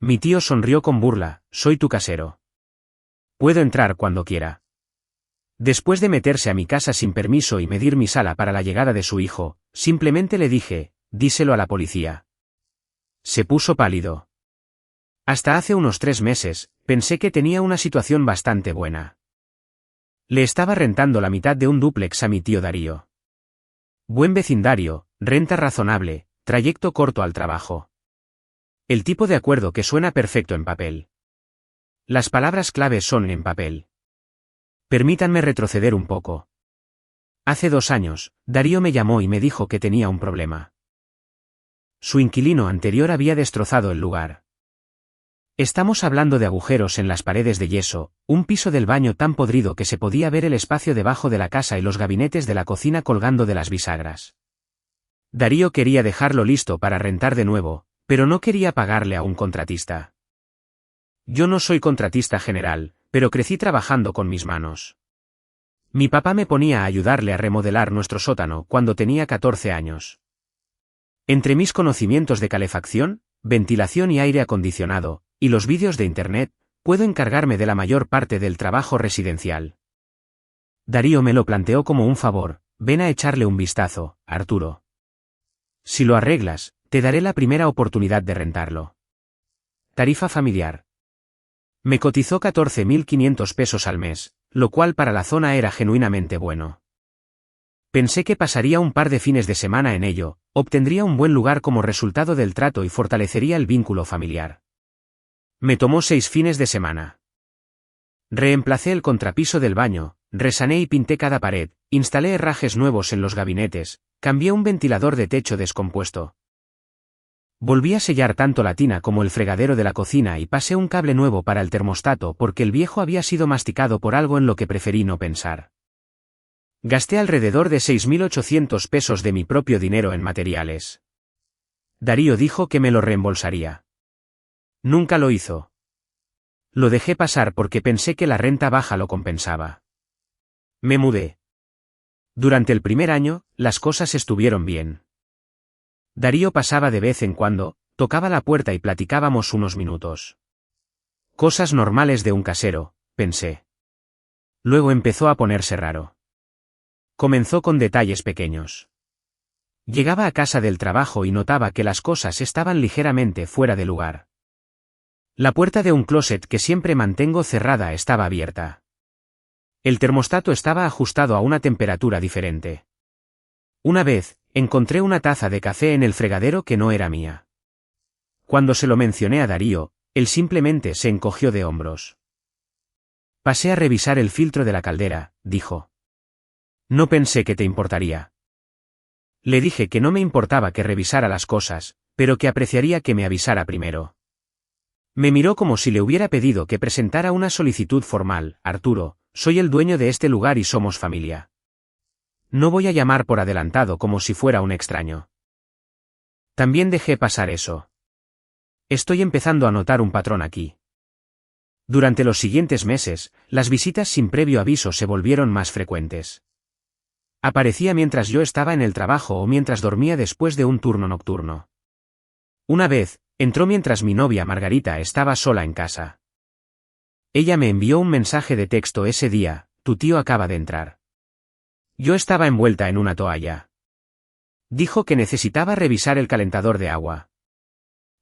Mi tío sonrió con burla, soy tu casero. Puedo entrar cuando quiera. Después de meterse a mi casa sin permiso y medir mi sala para la llegada de su hijo, simplemente le dije, díselo a la policía. Se puso pálido. Hasta hace unos 3 meses, pensé que tenía una situación bastante buena. Le estaba rentando la mitad de un dúplex a mi tío Darío. Buen vecindario, renta razonable, trayecto corto al trabajo. El tipo de acuerdo que suena perfecto en papel. Las palabras claves son en papel. Permítanme retroceder un poco. Hace 2 años, Darío me llamó y me dijo que tenía un problema. Su inquilino anterior había destrozado el lugar. Estamos hablando de agujeros en las paredes de yeso, un piso del baño tan podrido que se podía ver el espacio debajo de la casa y los gabinetes de la cocina colgando de las bisagras. Darío quería dejarlo listo para rentar de nuevo, pero no quería pagarle a un contratista. Yo no soy contratista general, pero crecí trabajando con mis manos. Mi papá me ponía a ayudarle a remodelar nuestro sótano cuando tenía 14 años. Entre mis conocimientos de calefacción, ventilación y aire acondicionado, y los vídeos de internet, puedo encargarme de la mayor parte del trabajo residencial. Darío me lo planteó como un favor, ven a echarle un vistazo, Arturo. Si lo arreglas, te daré la primera oportunidad de rentarlo. Tarifa familiar. Me cotizó 14.500 pesos al mes, lo cual para la zona era genuinamente bueno. Pensé que pasaría un par de fines de semana en ello, obtendría un buen lugar como resultado del trato y fortalecería el vínculo familiar. Me tomó 6 fines de semana. Reemplacé el contrapiso del baño, resané y pinté cada pared, instalé herrajes nuevos en los gabinetes, cambié un ventilador de techo descompuesto. Volví a sellar tanto la tina como el fregadero de la cocina y pasé un cable nuevo para el termostato porque el viejo había sido masticado por algo en lo que preferí no pensar. Gasté alrededor de 6.800 pesos de mi propio dinero en materiales. Darío dijo que me lo reembolsaría. Nunca lo hizo. Lo dejé pasar porque pensé que la renta baja lo compensaba. Me mudé. Durante el primer año, las cosas estuvieron bien. Darío pasaba de vez en cuando, tocaba la puerta y platicábamos unos minutos. Cosas normales de un casero, pensé. Luego empezó a ponerse raro. Comenzó con detalles pequeños. Llegaba a casa del trabajo y notaba que las cosas estaban ligeramente fuera de lugar. La puerta de un closet que siempre mantengo cerrada estaba abierta. El termostato estaba ajustado a una temperatura diferente. Una vez, encontré una taza de café en el fregadero que no era mía. Cuando se lo mencioné a Darío, él simplemente se encogió de hombros. Pasé a revisar el filtro de la caldera, dijo. No pensé que te importaría. Le dije que no me importaba que revisara las cosas, pero que apreciaría que me avisara primero. Me miró como si le hubiera pedido que presentara una solicitud formal. Arturo, soy el dueño de este lugar y somos familia. No voy a llamar por adelantado como si fuera un extraño. También dejé pasar eso. Estoy empezando a notar un patrón aquí. Durante los siguientes meses, las visitas sin previo aviso se volvieron más frecuentes. Aparecía mientras yo estaba en el trabajo o mientras dormía después de un turno nocturno. Una vez, entró mientras mi novia Margarita estaba sola en casa. Ella me envió un mensaje de texto ese día, tu tío acaba de entrar. Yo estaba envuelta en una toalla. Dijo que necesitaba revisar el calentador de agua.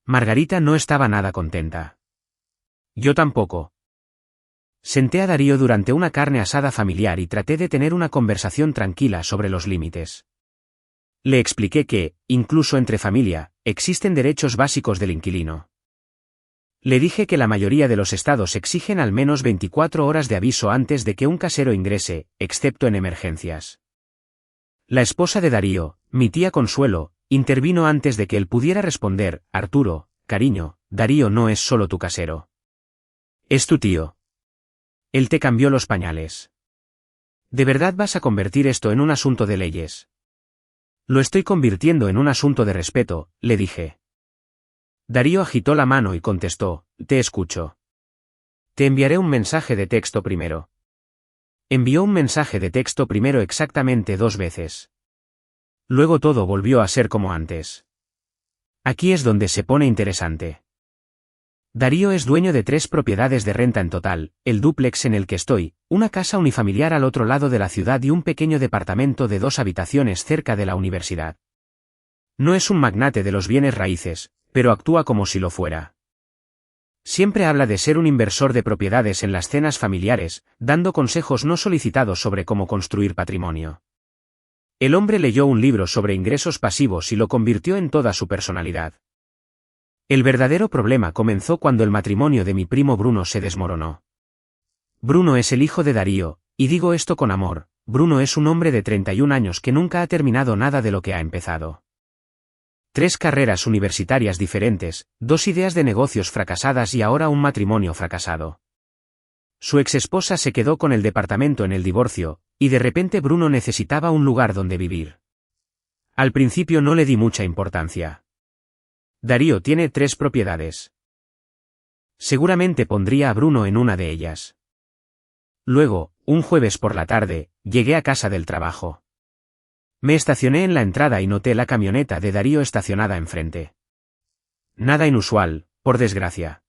Margarita no estaba nada contenta. Yo tampoco. Senté a Darío durante una carne asada familiar y traté de tener una conversación tranquila sobre los límites. Le expliqué que, incluso entre familia, existen derechos básicos del inquilino. Le dije que la mayoría de los estados exigen al menos 24 horas de aviso antes de que un casero ingrese, excepto en emergencias. La esposa de Darío, mi tía Consuelo, intervino antes de que él pudiera responder, Arturo, cariño, Darío no es solo tu casero. Es tu tío. Él te cambió los pañales. ¿De verdad vas a convertir esto en un asunto de leyes? Lo estoy convirtiendo en un asunto de respeto, le dije. Darío agitó la mano y contestó, te escucho. Te enviaré un mensaje de texto primero. Envió un mensaje de texto primero exactamente 2 veces. Luego todo volvió a ser como antes. Aquí es donde se pone interesante. Darío es dueño de 3 propiedades de renta en total, el dúplex en el que estoy, una casa unifamiliar al otro lado de la ciudad y un pequeño departamento de 2 habitaciones cerca de la universidad. No es un magnate de los bienes raíces, pero actúa como si lo fuera. Siempre habla de ser un inversor de propiedades en las cenas familiares, dando consejos no solicitados sobre cómo construir patrimonio. El hombre leyó un libro sobre ingresos pasivos y lo convirtió en toda su personalidad. El verdadero problema comenzó cuando el matrimonio de mi primo Bruno se desmoronó. Bruno es el hijo de Darío, y digo esto con amor. Bruno es un hombre de 31 años que nunca ha terminado nada de lo que ha empezado. 3 carreras universitarias diferentes, 2 ideas de negocios fracasadas y ahora un matrimonio fracasado. Su exesposa se quedó con el departamento en el divorcio, y de repente Bruno necesitaba un lugar donde vivir. Al principio no le di mucha importancia. Darío tiene 3 propiedades. Seguramente pondría a Bruno en una de ellas. Luego, un jueves por la tarde, llegué a casa del trabajo. Me estacioné en la entrada y noté la camioneta de Darío estacionada enfrente. Nada inusual, por desgracia.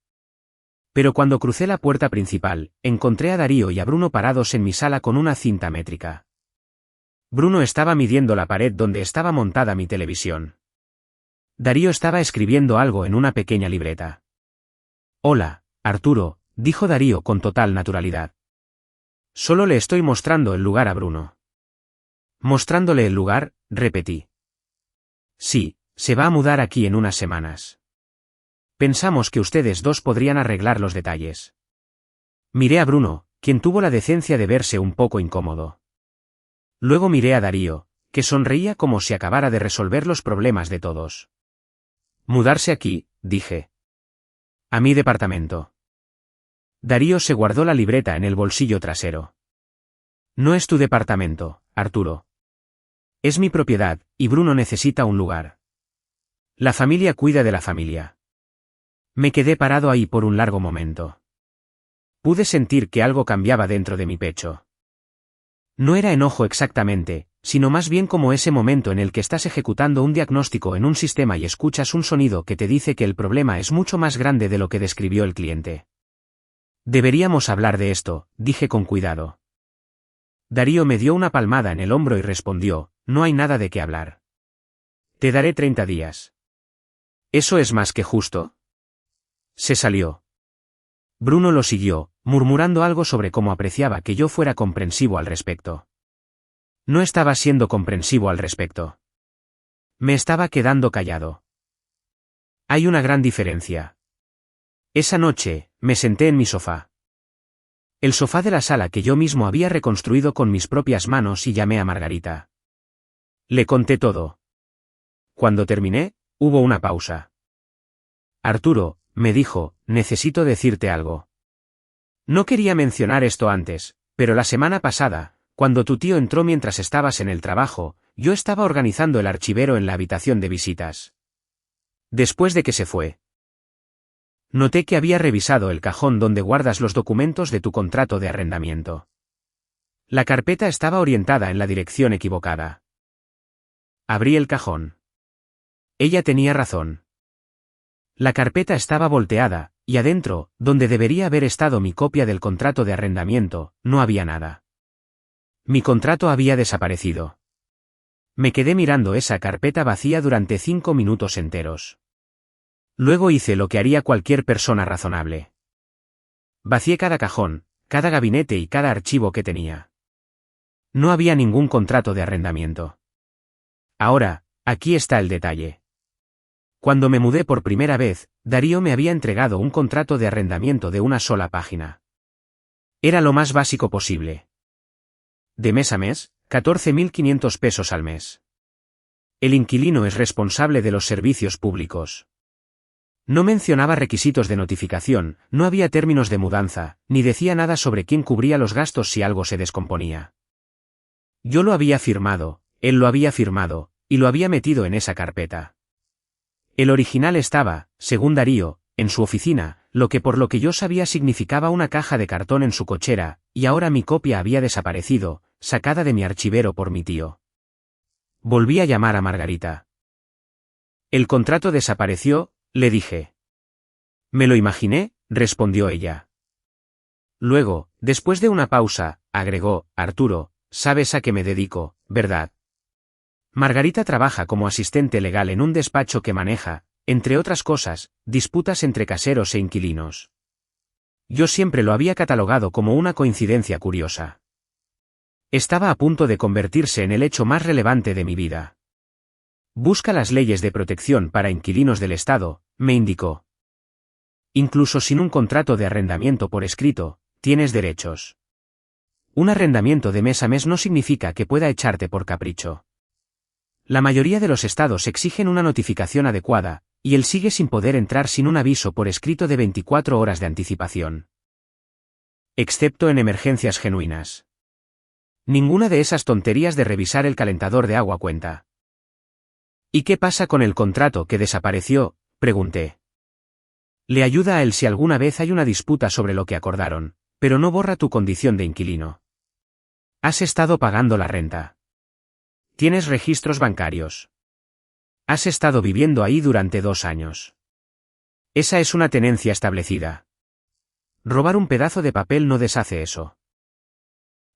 Pero cuando crucé la puerta principal, encontré a Darío y a Bruno parados en mi sala con una cinta métrica. Bruno estaba midiendo la pared donde estaba montada mi televisión. Darío estaba escribiendo algo en una pequeña libreta. «Hola, Arturo», dijo Darío con total naturalidad. «Solo le estoy mostrando el lugar a Bruno». «¿Mostrándole el lugar?», repetí. «Sí, se va a mudar aquí en unas semanas. Pensamos que ustedes dos podrían arreglar los detalles». Miré a Bruno, quien tuvo la decencia de verse un poco incómodo. Luego miré a Darío, que sonreía como si acabara de resolver los problemas de todos. «Mudarse aquí», dije. «A mi departamento». Darío se guardó la libreta en el bolsillo trasero. «No es tu departamento, Arturo. Es mi propiedad, y Bruno necesita un lugar. La familia cuida de la familia». Me quedé parado ahí por un largo momento. Pude sentir que algo cambiaba dentro de mi pecho. No era enojo exactamente, sino más bien como ese momento en el que estás ejecutando un diagnóstico en un sistema y escuchas un sonido que te dice que el problema es mucho más grande de lo que describió el cliente. «Deberíamos hablar de esto», dije con cuidado. Darío me dio una palmada en el hombro y respondió: «No hay nada de qué hablar. Te daré 30 días. ¿Eso es más que justo?». Se salió. Bruno lo siguió, murmurando algo sobre cómo apreciaba que yo fuera comprensivo al respecto. No estaba siendo comprensivo al respecto. Me estaba quedando callado. Hay una gran diferencia. Esa noche, me senté en mi sofá. El sofá de la sala que yo mismo había reconstruido con mis propias manos y llamé a Margarita. Le conté todo. Cuando terminé, hubo una pausa. «Arturo», me dijo, «necesito decirte algo. No quería mencionar esto antes, pero la semana pasada, cuando tu tío entró mientras estabas en el trabajo, yo estaba organizando el archivero en la habitación de visitas. Después de que se fue, noté que había revisado el cajón donde guardas los documentos de tu contrato de arrendamiento. La carpeta estaba orientada en la dirección equivocada. Abrí el cajón. Ella tenía razón. La carpeta estaba volteada, y adentro, donde debería haber estado mi copia del contrato de arrendamiento, no había nada. Mi contrato había desaparecido. Me quedé mirando esa carpeta vacía durante 5 minutos enteros. Luego hice lo que haría cualquier persona razonable. Vacié cada cajón, cada gabinete y cada archivo que tenía. No había ningún contrato de arrendamiento. Ahora, aquí está el detalle. Cuando me mudé por primera vez, Darío me había entregado un contrato de arrendamiento de una sola página. Era lo más básico posible. De mes a mes, 14.500 pesos al mes. El inquilino es responsable de los servicios públicos. No mencionaba requisitos de notificación, no había términos de mudanza, ni decía nada sobre quién cubría los gastos si algo se descomponía. Yo lo había firmado, él lo había firmado, y lo había metido en esa carpeta. El original estaba, según Darío, en su oficina, lo que por lo que yo sabía significaba una caja de cartón en su cochera, y ahora mi copia había desaparecido, sacada de mi archivero por mi tío. Volví a llamar a Margarita. «El contrato desapareció», le dije. Me lo imaginé, respondió ella. Luego, después de una pausa, agregó, Arturo, sabes a qué me dedico, ¿verdad? Margarita trabaja como asistente legal en un despacho que maneja, entre otras cosas, disputas entre caseros e inquilinos. Yo siempre lo había catalogado como una coincidencia curiosa. Estaba a punto de convertirse en el hecho más relevante de mi vida. Busca las leyes de protección para inquilinos del Estado, me indicó. Incluso sin un contrato de arrendamiento por escrito, tienes derechos. Un arrendamiento de mes a mes no significa que pueda echarte por capricho. La mayoría de los estados exigen una notificación adecuada, y él sigue sin poder entrar sin un aviso por escrito de 24 horas de anticipación. Excepto en emergencias genuinas. Ninguna de esas tonterías de revisar el calentador de agua cuenta. ¿Y qué pasa con el contrato que desapareció?, pregunté. Le ayuda a él si alguna vez hay una disputa sobre lo que acordaron, pero no borra tu condición de inquilino. Has estado pagando la renta. Tienes registros bancarios. Has estado viviendo ahí durante 2 años. Esa es una tenencia establecida. Robar un pedazo de papel no deshace eso.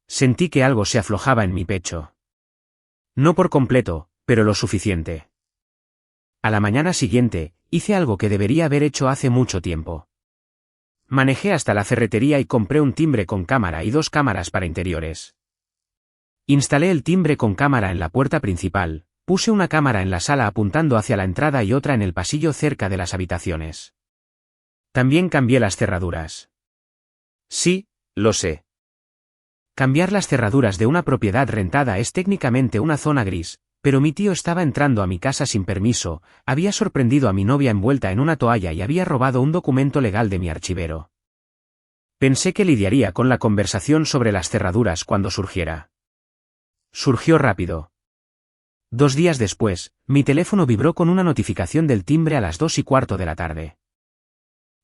Sentí que algo se aflojaba en mi pecho. No por completo, pero lo suficiente. A la mañana siguiente, hice algo que debería haber hecho hace mucho tiempo. Manejé hasta la ferretería y compré un timbre con cámara y 2 cámaras para interiores. Instalé el timbre con cámara en la puerta principal, puse una cámara en la sala apuntando hacia la entrada y otra en el pasillo cerca de las habitaciones. También cambié las cerraduras. Sí, lo sé. Cambiar las cerraduras de una propiedad rentada es técnicamente una zona gris, pero mi tío estaba entrando a mi casa sin permiso, había sorprendido a mi novia envuelta en una toalla y había robado un documento legal de mi archivero. Pensé que lidiaría con la conversación sobre las cerraduras cuando surgiera. Surgió rápido. 2 días después, mi teléfono vibró con una notificación del timbre a las 2:15 de la tarde.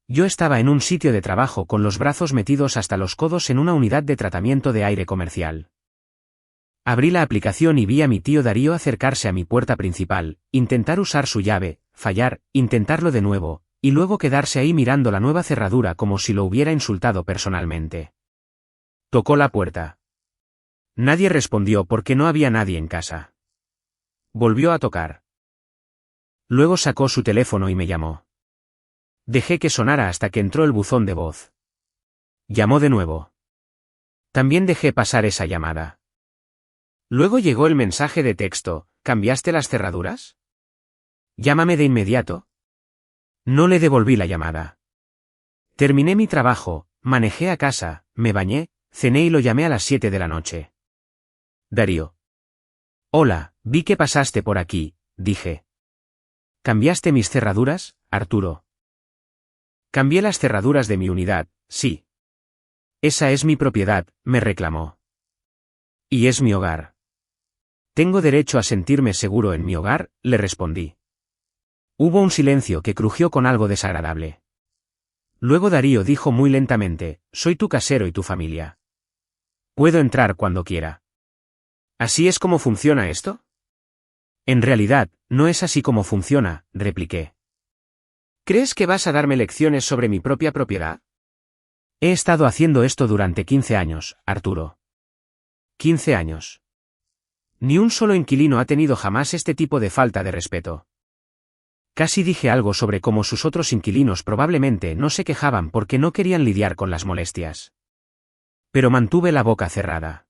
Yo estaba en un sitio de trabajo con los brazos metidos hasta los codos en una unidad de tratamiento de aire comercial. Abrí la aplicación y vi a mi tío Darío acercarse a mi puerta principal, intentar usar su llave, fallar, intentarlo de nuevo, y luego quedarse ahí mirando la nueva cerradura como si lo hubiera insultado personalmente. Tocó la puerta. Nadie respondió porque no había nadie en casa. Volvió a tocar. Luego sacó su teléfono y me llamó. Dejé que sonara hasta que entró el buzón de voz. Llamó de nuevo. También dejé pasar esa llamada. Luego llegó el mensaje de texto, ¿cambiaste las cerraduras? Llámame de inmediato. No le devolví la llamada. Terminé mi trabajo, manejé a casa, me bañé, cené y lo llamé a las 7 de la noche. Darío. Hola, vi que pasaste por aquí, dije. ¿Cambiaste mis cerraduras, Arturo? Cambié las cerraduras de mi unidad, sí. Esa es mi propiedad, me reclamó. Y es mi hogar. Tengo derecho a sentirme seguro en mi hogar, le respondí. Hubo un silencio que crujió con algo desagradable. Luego Darío dijo muy lentamente, soy tu casero y tu familia. Puedo entrar cuando quiera. ¿Así es como funciona esto? En realidad, no es así como funciona, repliqué. ¿Crees que vas a darme lecciones sobre mi propia propiedad? He estado haciendo esto durante 15 años, Arturo. 15 años. Ni un solo inquilino ha tenido jamás este tipo de falta de respeto. Casi dije algo sobre cómo sus otros inquilinos probablemente no se quejaban porque no querían lidiar con las molestias. Pero mantuve la boca cerrada.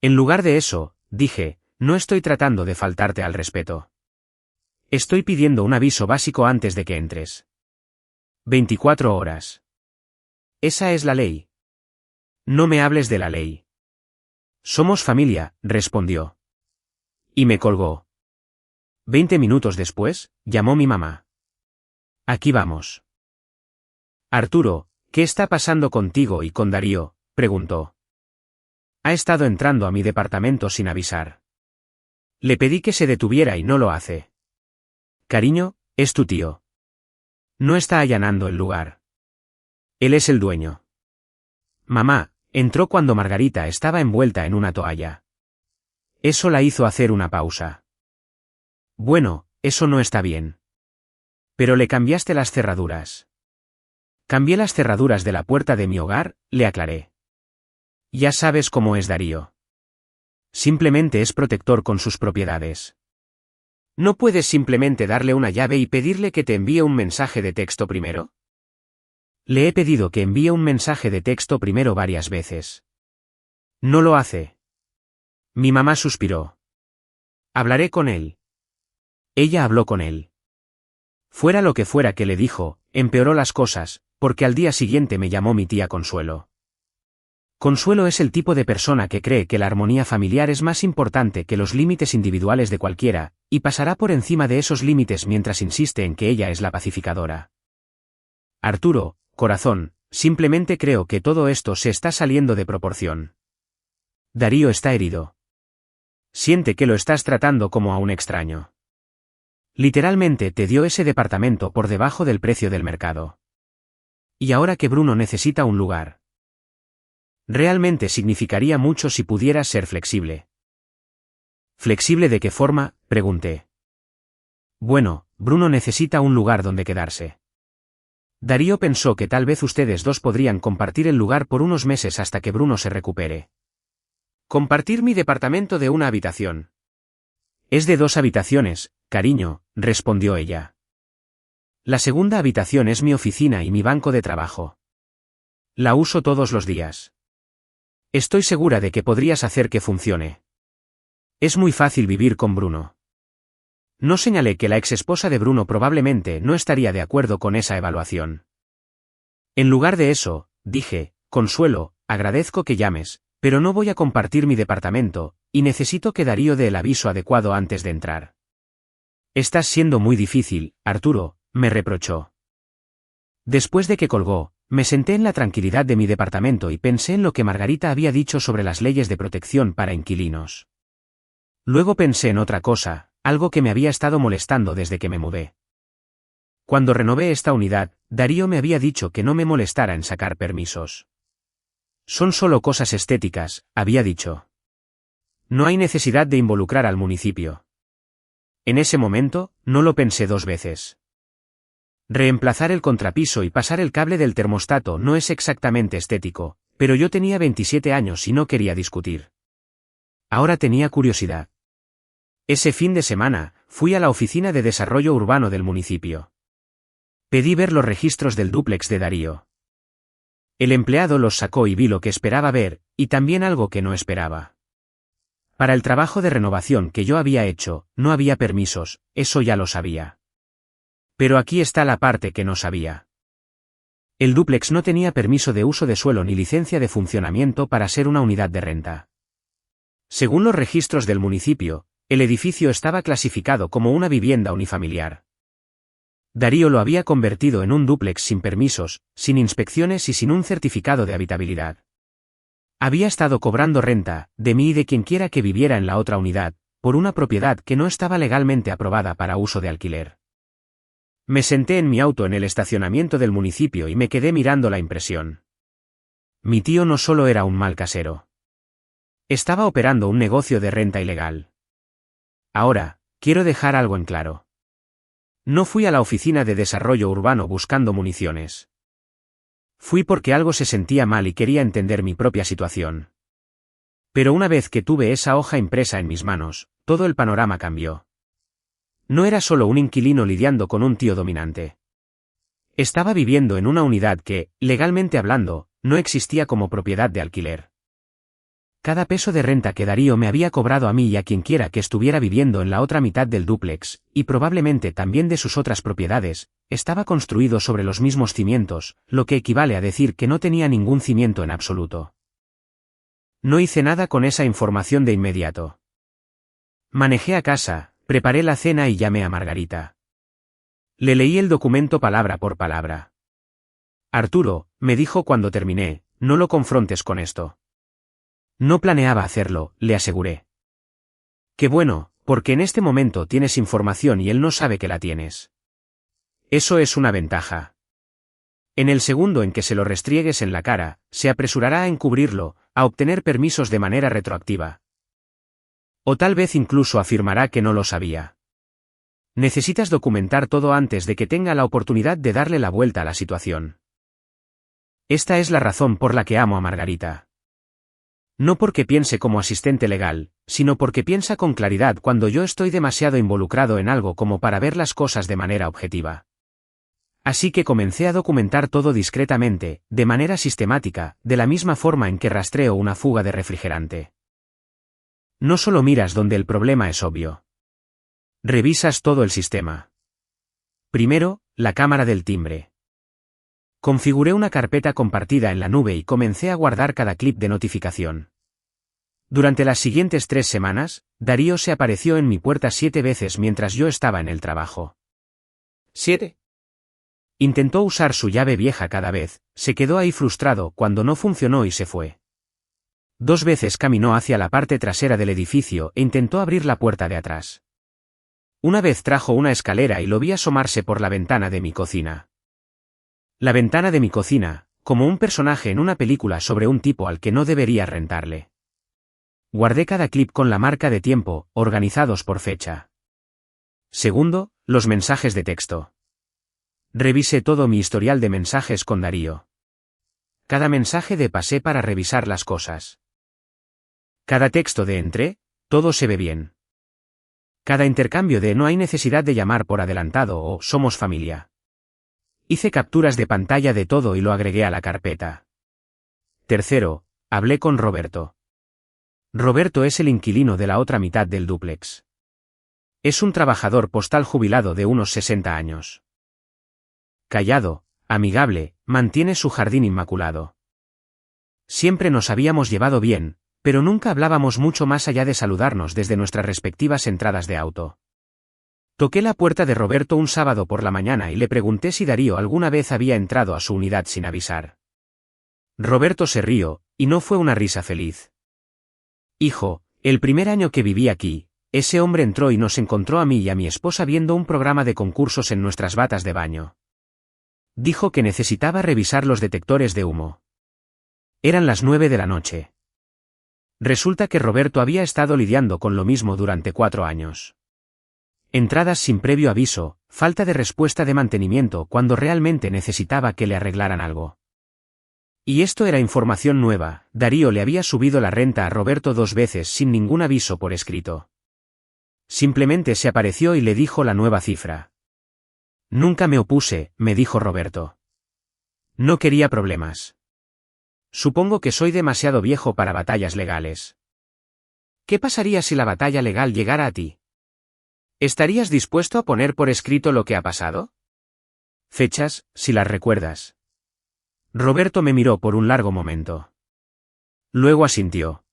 En lugar de eso, dije, no estoy tratando de faltarte al respeto. Estoy pidiendo un aviso básico antes de que entres. 24 horas. Esa es la ley. No me hables de la ley. Somos familia, respondió. Y me colgó. 20 minutos después, llamó mi mamá. Aquí vamos. Arturo, ¿qué está pasando contigo y con Darío?, preguntó. Ha estado entrando a mi departamento sin avisar. Le pedí que se detuviera y no lo hace. Cariño, es tu tío. No está allanando el lugar. Él es el dueño. Mamá, entró cuando Margarita estaba envuelta en una toalla. Eso la hizo hacer una pausa. Bueno, eso no está bien. Pero le cambiaste las cerraduras. Cambié las cerraduras de la puerta de mi hogar, le aclaré. Ya sabes cómo es Darío. Simplemente es protector con sus propiedades. ¿No puedes simplemente darle una llave y pedirle que te envíe un mensaje de texto primero? Le he pedido que envíe un mensaje de texto primero varias veces. No lo hace. Mi mamá suspiró. Hablaré con él. Ella habló con él. Fuera lo que fuera que le dijo, empeoró las cosas, porque al día siguiente me llamó mi tía Consuelo. Consuelo es el tipo de persona que cree que la armonía familiar es más importante que los límites individuales de cualquiera, y pasará por encima de esos límites mientras insiste en que ella es la pacificadora. Arturo, corazón, simplemente creo que todo esto se está saliendo de proporción. Darío está herido. Siente que lo estás tratando como a un extraño. Literalmente te dio ese departamento por debajo del precio del mercado. Y ahora que Bruno necesita un lugar. Realmente significaría mucho si pudieras ser flexible. ¿Flexible de qué forma?, pregunté. Bueno, Bruno necesita un lugar donde quedarse. Darío pensó que tal vez ustedes dos podrían compartir el lugar por unos meses hasta que Bruno se recupere. Compartir mi departamento de una habitación. Es de 2 habitaciones, cariño, respondió ella. La segunda habitación es mi oficina y mi banco de trabajo. La uso todos los días. Estoy segura de que podrías hacer que funcione. Es muy fácil vivir con Bruno. No señalé que la exesposa de Bruno probablemente no estaría de acuerdo con esa evaluación. En lugar de eso, dije, Consuelo, agradezco que llames, pero no voy a compartir mi departamento, y necesito que Darío dé el aviso adecuado antes de entrar. Estás siendo muy difícil, Arturo, me reprochó. Después de que colgó, me senté en la tranquilidad de mi departamento y pensé en lo que Margarita había dicho sobre las leyes de protección para inquilinos. Luego pensé en otra cosa, algo que me había estado molestando desde que me mudé. Cuando renové esta unidad, Darío me había dicho que no me molestara en sacar permisos. Son solo cosas estéticas, había dicho. No hay necesidad de involucrar al municipio. En ese momento, no lo pensé 2 veces. Reemplazar el contrapiso y pasar el cable del termostato no es exactamente estético, pero yo tenía 27 años y no quería discutir. Ahora tenía curiosidad. Ese fin de semana, fui a la oficina de desarrollo urbano del municipio. Pedí ver los registros del dúplex de Darío. El empleado los sacó y vi lo que esperaba ver, y también algo que no esperaba. Para el trabajo de renovación que yo había hecho, no había permisos, eso ya lo sabía. Pero aquí está la parte que no sabía. El dúplex no tenía permiso de uso de suelo ni licencia de funcionamiento para ser una unidad de renta. Según los registros del municipio, el edificio estaba clasificado como una vivienda unifamiliar. Darío lo había convertido en un dúplex sin permisos, sin inspecciones y sin un certificado de habitabilidad. Había estado cobrando renta, de mí y de quienquiera que viviera en la otra unidad, por una propiedad que no estaba legalmente aprobada para uso de alquiler. Me senté en mi auto en el estacionamiento del municipio y me quedé mirando la impresión. Mi tío no solo era un mal casero. Estaba operando un negocio de renta ilegal. Ahora, quiero dejar algo en claro. No fui a la oficina de desarrollo urbano buscando municiones. Fui porque algo se sentía mal y quería entender mi propia situación. Pero una vez que tuve esa hoja impresa en mis manos, todo el panorama cambió. No era solo un inquilino lidiando con un tío dominante. Estaba viviendo en una unidad que, legalmente hablando, no existía como propiedad de alquiler. Cada peso de renta que Darío me había cobrado a mí y a quienquiera que estuviera viviendo en la otra mitad del dúplex, y probablemente también de sus otras propiedades, estaba construido sobre los mismos cimientos, lo que equivale a decir que no tenía ningún cimiento en absoluto. No hice nada con esa información de inmediato. Manejé a casa, preparé la cena y llamé a Margarita. Le leí el documento palabra por palabra. Arturo, me dijo cuando terminé, no lo confrontes con esto. No planeaba hacerlo, le aseguré. Qué bueno, porque en este momento tienes información y él no sabe que la tienes. Eso es una ventaja. En el segundo en que se lo restriegues en la cara, se apresurará a encubrirlo, a obtener permisos de manera retroactiva. O tal vez incluso afirmará que no lo sabía. Necesitas documentar todo antes de que tenga la oportunidad de darle la vuelta a la situación. Esta es la razón por la que amo a Margarita. No porque piense como asistente legal, sino porque piensa con claridad cuando yo estoy demasiado involucrado en algo como para ver las cosas de manera objetiva. Así que comencé a documentar todo discretamente, de manera sistemática, de la misma forma en que rastreo una fuga de refrigerante. No solo miras donde el problema es obvio. Revisas todo el sistema. Primero, la cámara del timbre. Configuré una carpeta compartida en la nube y comencé a guardar cada clip de notificación. Durante las siguientes 3 semanas, Darío se apareció en mi puerta 7 veces mientras yo estaba en el trabajo. ¿7? Intentó usar su llave vieja cada vez, se quedó ahí frustrado cuando no funcionó y se fue. 2 veces caminó hacia la parte trasera del edificio e intentó abrir la puerta de atrás. Una vez trajo una escalera y lo vi asomarse por la ventana de mi cocina. La ventana de mi cocina, como un personaje en una película sobre un tipo al que no debería rentarle. Guardé cada clip con la marca de tiempo, organizados por fecha. Segundo, los mensajes de texto. Revisé todo mi historial de mensajes con Darío. Cada mensaje de pasé para revisar las cosas. Cada texto de entré, todo se ve bien. Cada intercambio de no hay necesidad de llamar por adelantado o somos familia. Hice capturas de pantalla de todo y lo agregué a la carpeta. Tercero, hablé con Roberto. Roberto es el inquilino de la otra mitad del dúplex. Es un trabajador postal jubilado de unos 60 años. Callado, amigable, mantiene su jardín inmaculado. Siempre nos habíamos llevado bien, pero nunca hablábamos mucho más allá de saludarnos desde nuestras respectivas entradas de auto. Toqué la puerta de Roberto un sábado por la mañana y le pregunté si Darío alguna vez había entrado a su unidad sin avisar. Roberto se rió, y no fue una risa feliz. Hijo, el primer año que viví aquí, ese hombre entró y nos encontró a mí y a mi esposa viendo un programa de concursos en nuestras batas de baño. Dijo que necesitaba revisar los detectores de humo. Eran las 9 de la noche. Resulta que Roberto había estado lidiando con lo mismo durante 4 años. Entradas sin previo aviso, falta de respuesta de mantenimiento cuando realmente necesitaba que le arreglaran algo. Y esto era información nueva, Darío le había subido la renta a Roberto 2 veces sin ningún aviso por escrito. Simplemente se apareció y le dijo la nueva cifra. Nunca me opuse, me dijo Roberto. No quería problemas. Supongo que soy demasiado viejo para batallas legales. ¿Qué pasaría si la batalla legal llegara a ti? ¿Estarías dispuesto a poner por escrito lo que ha pasado? Fechas, si las recuerdas. Roberto me miró por un largo momento. Luego asintió.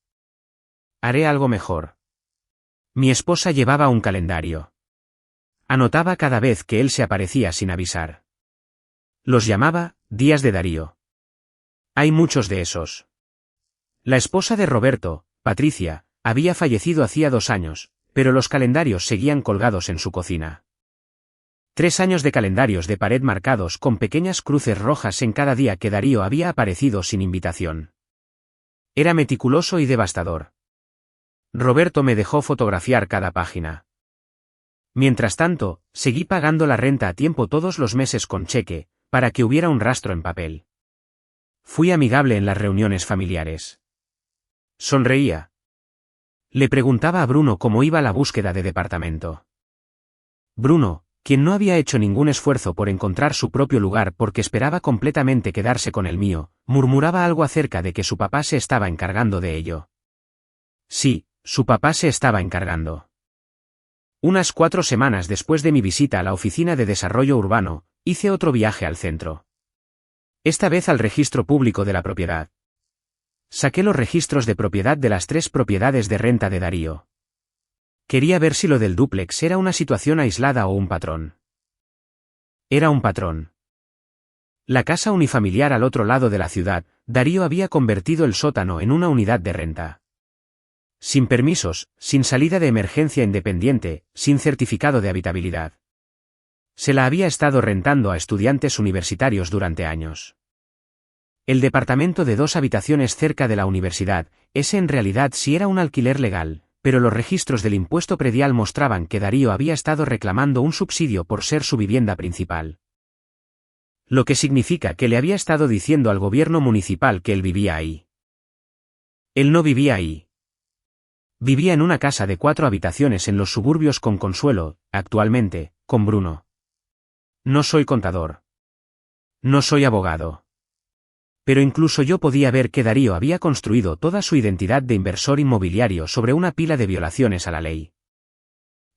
Haré algo mejor. Mi esposa llevaba un calendario. Anotaba cada vez que él se aparecía sin avisar. Los llamaba días de Darío. Hay muchos de esos. La esposa de Roberto, Patricia, había fallecido hacía 2 años, pero los calendarios seguían colgados en su cocina. 3 años de calendarios de pared marcados con pequeñas cruces rojas en cada día que Darío había aparecido sin invitación. Era meticuloso y devastador. Roberto me dejó fotografiar cada página. Mientras tanto, seguí pagando la renta a tiempo todos los meses con cheque, para que hubiera un rastro en papel. Fui amigable en las reuniones familiares. Sonreía. Le preguntaba a Bruno cómo iba la búsqueda de departamento. Bruno, quien no había hecho ningún esfuerzo por encontrar su propio lugar porque esperaba completamente quedarse con el mío, murmuraba algo acerca de que su papá se estaba encargando de ello. Sí, su papá se estaba encargando. Unas 4 semanas después de mi visita a la oficina de desarrollo urbano, hice otro viaje al centro. Esta vez al registro público de la propiedad. Saqué los registros de propiedad de las 3 propiedades de renta de Darío. Quería ver si lo del dúplex era una situación aislada o un patrón. Era un patrón. La casa unifamiliar al otro lado de la ciudad, Darío había convertido el sótano en una unidad de renta. Sin permisos, sin salida de emergencia independiente, sin certificado de habitabilidad. Se la había estado rentando a estudiantes universitarios durante años. El departamento de 2 habitaciones cerca de la universidad, ese en realidad sí era un alquiler legal, pero los registros del impuesto predial mostraban que Darío había estado reclamando un subsidio por ser su vivienda principal. Lo que significa que le había estado diciendo al gobierno municipal que él vivía ahí. Él no vivía ahí. Vivía en una casa de 4 habitaciones en los suburbios con Consuelo, actualmente, con Bruno. No soy contador. No soy abogado. Pero incluso yo podía ver que Darío había construido toda su identidad de inversor inmobiliario sobre una pila de violaciones a la ley.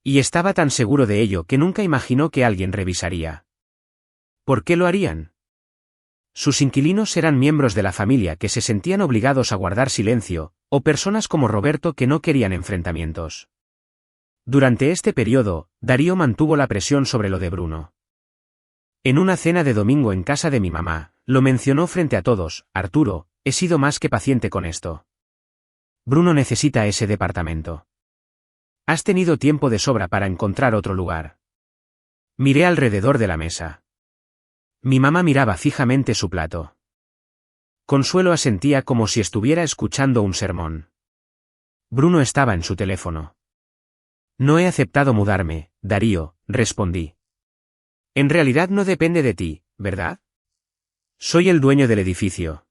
Y estaba tan seguro de ello que nunca imaginó que alguien revisaría. ¿Por qué lo harían? Sus inquilinos eran miembros de la familia que se sentían obligados a guardar silencio, o personas como Roberto que no querían enfrentamientos. Durante este periodo, Darío mantuvo la presión sobre lo de Bruno. En una cena de domingo en casa de mi mamá, lo mencionó frente a todos: Arturo, he sido más que paciente con esto. Bruno necesita ese departamento. Has tenido tiempo de sobra para encontrar otro lugar. Miré alrededor de la mesa. Mi mamá miraba fijamente su plato. Consuelo asentía como si estuviera escuchando un sermón. Bruno estaba en su teléfono. No he aceptado mudarme, Darío, respondí. En realidad no depende de ti, ¿verdad? Soy el dueño del edificio.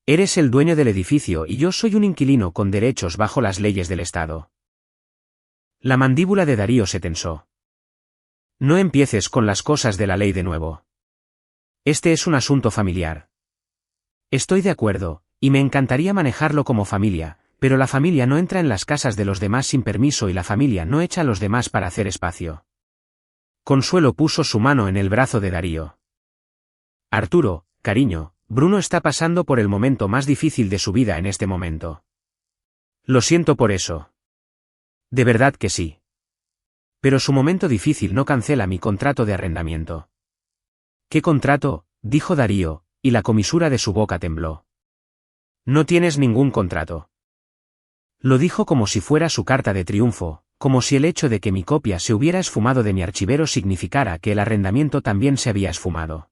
Eres el dueño del edificio y yo soy un inquilino con derechos bajo las leyes del Estado. La mandíbula de Darío se tensó. No empieces con las cosas de la ley de nuevo. Este es un asunto familiar. Estoy de acuerdo, y me encantaría manejarlo como familia, pero la familia no entra en las casas de los demás sin permiso y la familia no echa a los demás para hacer espacio. Consuelo puso su mano en el brazo de Darío. Arturo, cariño, Bruno está pasando por el momento más difícil de su vida en este momento. Lo siento por eso. De verdad que sí. Pero su momento difícil no cancela mi contrato de arrendamiento. ¿Qué contrato?, dijo Darío, y la comisura de su boca tembló. No tienes ningún contrato. Lo dijo como si fuera su carta de triunfo, como si el hecho de que mi copia se hubiera esfumado de mi archivero significara que el arrendamiento también se había esfumado.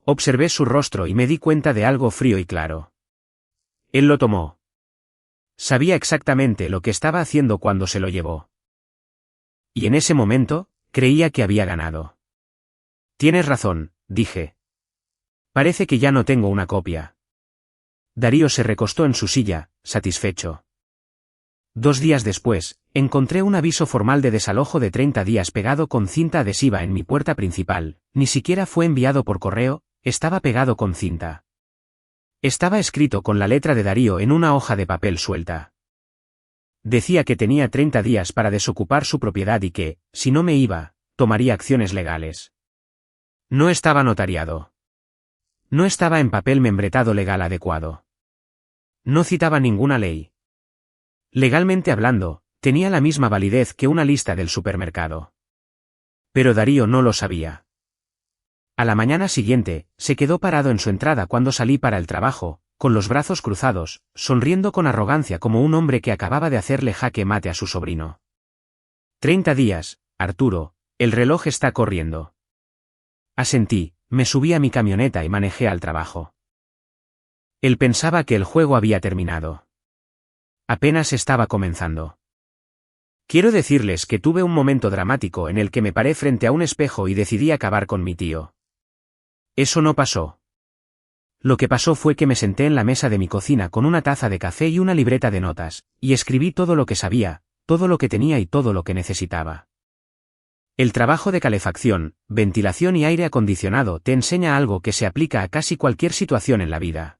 Observé su rostro y me di cuenta de algo frío y claro. Él lo tomó. Sabía exactamente lo que estaba haciendo cuando se lo llevó. Y en ese momento, creía que había ganado. Tienes razón, dije. Parece que ya no tengo una copia. Darío se recostó en su silla, satisfecho. 2 días después, encontré un aviso formal de desalojo de 30 días pegado con cinta adhesiva en mi puerta principal. Ni siquiera fue enviado por correo, estaba pegado con cinta. Estaba escrito con la letra de Darío en una hoja de papel suelta. Decía que tenía 30 días para desocupar su propiedad y que, si no me iba, tomaría acciones legales. No estaba notariado. No estaba en papel membretado legal adecuado. No citaba ninguna ley. Legalmente hablando, tenía la misma validez que una lista del supermercado. Pero Darío no lo sabía. A la mañana siguiente, se quedó parado en su entrada cuando salí para el trabajo, con los brazos cruzados, sonriendo con arrogancia como un hombre que acababa de hacerle jaque mate a su sobrino. 30 días, Arturo, el reloj está corriendo. Asentí, me subí a mi camioneta y manejé al trabajo. Él pensaba que el juego había terminado. Apenas estaba comenzando. Quiero decirles que tuve un momento dramático en el que me paré frente a un espejo y decidí acabar con mi tío. Eso no pasó. Lo que pasó fue que me senté en la mesa de mi cocina con una taza de café y una libreta de notas, y escribí todo lo que sabía, todo lo que tenía y todo lo que necesitaba. El trabajo de calefacción, ventilación y aire acondicionado te enseña algo que se aplica a casi cualquier situación en la vida.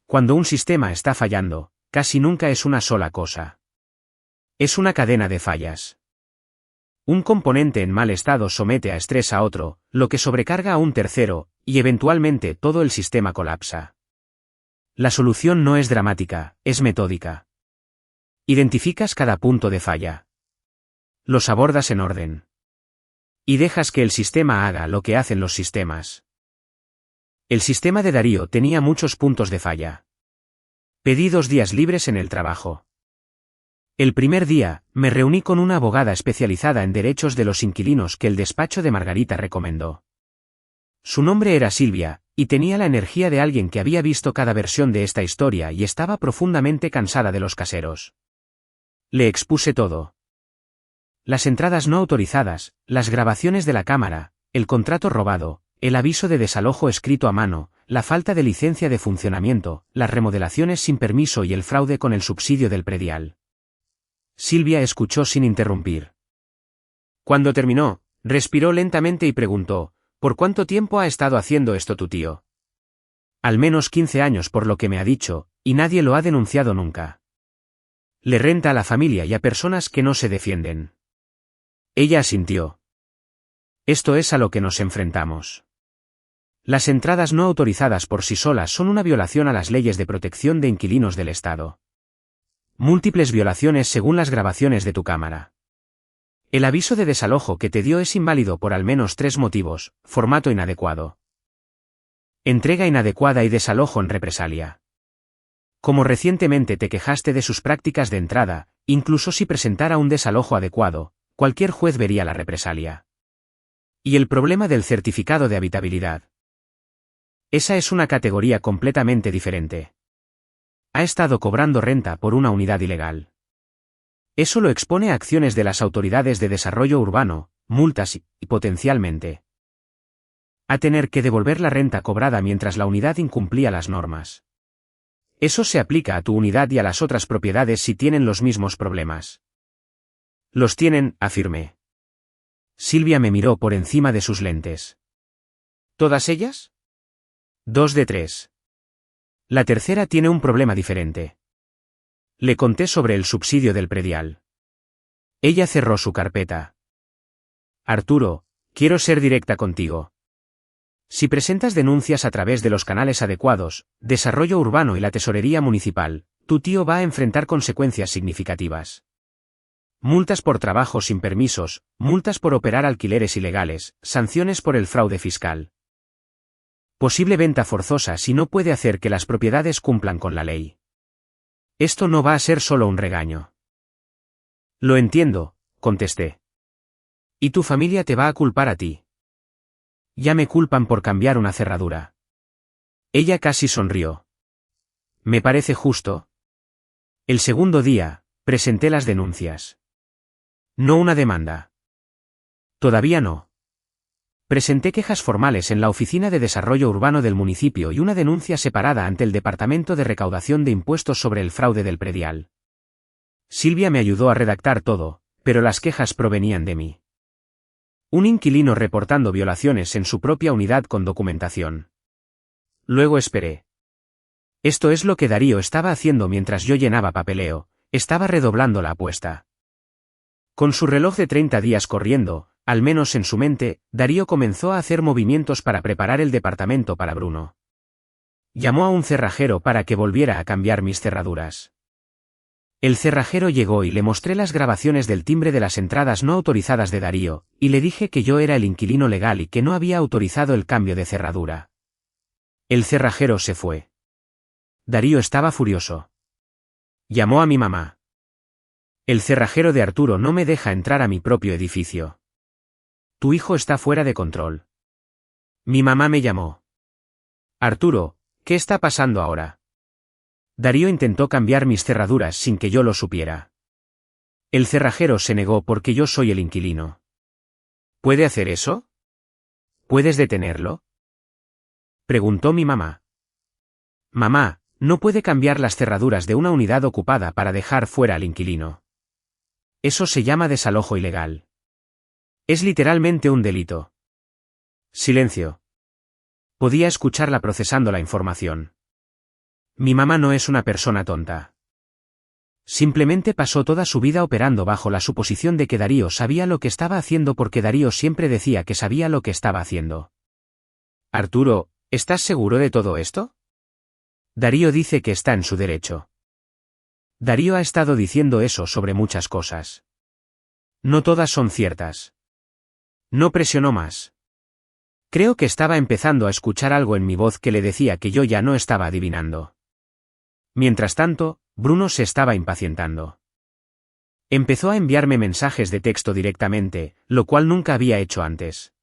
Cuando un sistema está fallando, casi nunca es una sola cosa. Es una cadena de fallas. Un componente en mal estado somete a estrés a otro, lo que sobrecarga a un tercero, y eventualmente todo el sistema colapsa. La solución no es dramática, es metódica. Identificas cada punto de falla. Los abordas en orden. Y dejas que el sistema haga lo que hacen los sistemas. El sistema de Darío tenía muchos puntos de falla. Pedí 2 días libres en el trabajo. El primer día, me reuní con una abogada especializada en derechos de los inquilinos que el despacho de Margarita recomendó. Su nombre era Silvia, y tenía la energía de alguien que había visto cada versión de esta historia y estaba profundamente cansada de los caseros. Le expuse todo. Las entradas no autorizadas, las grabaciones de la cámara, el contrato robado, el aviso de desalojo escrito a mano, la falta de licencia de funcionamiento, las remodelaciones sin permiso y el fraude con el subsidio del predial. Silvia escuchó sin interrumpir. Cuando terminó, respiró lentamente y preguntó, ¿por cuánto tiempo ha estado haciendo esto tu tío? Al menos 15 años por lo que me ha dicho, y nadie lo ha denunciado nunca. Le renta a la familia y a personas que no se defienden. Ella asintió. Esto es a lo que nos enfrentamos. Las entradas no autorizadas por sí solas son una violación a las leyes de protección de inquilinos del Estado. Múltiples violaciones según las grabaciones de tu cámara. El aviso de desalojo que te dio es inválido por al menos 3 motivos: formato inadecuado, entrega inadecuada y desalojo en represalia. Como recientemente te quejaste de sus prácticas de entrada, incluso si presentara un desalojo adecuado, cualquier juez vería la represalia. Y el problema del certificado de habitabilidad. Esa es una categoría completamente diferente. Ha estado cobrando renta por una unidad ilegal. Eso lo expone a acciones de las autoridades de desarrollo urbano, multas y potencialmente a tener que devolver la renta cobrada mientras la unidad incumplía las normas. Eso se aplica a tu unidad y a las otras propiedades si tienen los mismos problemas. Los tienen, afirmé. Silvia me miró por encima de sus lentes. ¿Todas ellas? 2 de 3. La tercera tiene un problema diferente. Le conté sobre el subsidio del predial. Ella cerró su carpeta. Arturo, quiero ser directa contigo. Si presentas denuncias a través de los canales adecuados, Desarrollo Urbano y la Tesorería Municipal, tu tío va a enfrentar consecuencias significativas. Multas por trabajo sin permisos, multas por operar alquileres ilegales, sanciones por el fraude fiscal. Posible venta forzosa si no puede hacer que las propiedades cumplan con la ley. Esto no va a ser solo un regaño. Lo entiendo, contesté. Y tu familia te va a culpar a ti. Ya me culpan por cambiar una cerradura. Ella casi sonrió. Me parece justo. El segundo día, presenté las denuncias. No una demanda. Todavía no. Presenté quejas formales en la Oficina de Desarrollo Urbano del municipio y una denuncia separada ante el Departamento de Recaudación de Impuestos sobre el fraude del predial. Silvia me ayudó a redactar todo, pero las quejas provenían de mí. Un inquilino reportando violaciones en su propia unidad con documentación. Luego esperé. Esto es lo que Darío estaba haciendo mientras yo llenaba papeleo, estaba redoblando la apuesta. Con su reloj de 30 días corriendo, al menos en su mente, Darío comenzó a hacer movimientos para preparar el departamento para Bruno. Llamó a un cerrajero para que volviera a cambiar mis cerraduras. El cerrajero llegó y le mostré las grabaciones del timbre de las entradas no autorizadas de Darío, y le dije que yo era el inquilino legal y que no había autorizado el cambio de cerradura. El cerrajero se fue. Darío estaba furioso. Llamó a mi mamá. El cerrajero de Arturo no me deja entrar a mi propio edificio. Tu hijo está fuera de control. Mi mamá me llamó. Arturo, ¿qué está pasando ahora? Darío intentó cambiar mis cerraduras sin que yo lo supiera. El cerrajero se negó porque yo soy el inquilino. ¿Puede hacer eso? ¿Puedes detenerlo? Preguntó mi mamá. Mamá, no puede cambiar las cerraduras de una unidad ocupada para dejar fuera al inquilino. Eso se llama desalojo ilegal. Es literalmente un delito. Silencio. Podía escucharla procesando la información. Mi mamá no es una persona tonta. Simplemente pasó toda su vida operando bajo la suposición de que Darío sabía lo que estaba haciendo porque Darío siempre decía que sabía lo que estaba haciendo. Arturo, ¿estás seguro de todo esto? Darío dice que está en su derecho. Darío ha estado diciendo eso sobre muchas cosas. No todas son ciertas. No presionó más. Creo que estaba empezando a escuchar algo en mi voz que le decía que yo ya no estaba adivinando. Mientras tanto, Bruno se estaba impacientando. Empezó a enviarme mensajes de texto directamente, lo cual nunca había hecho antes.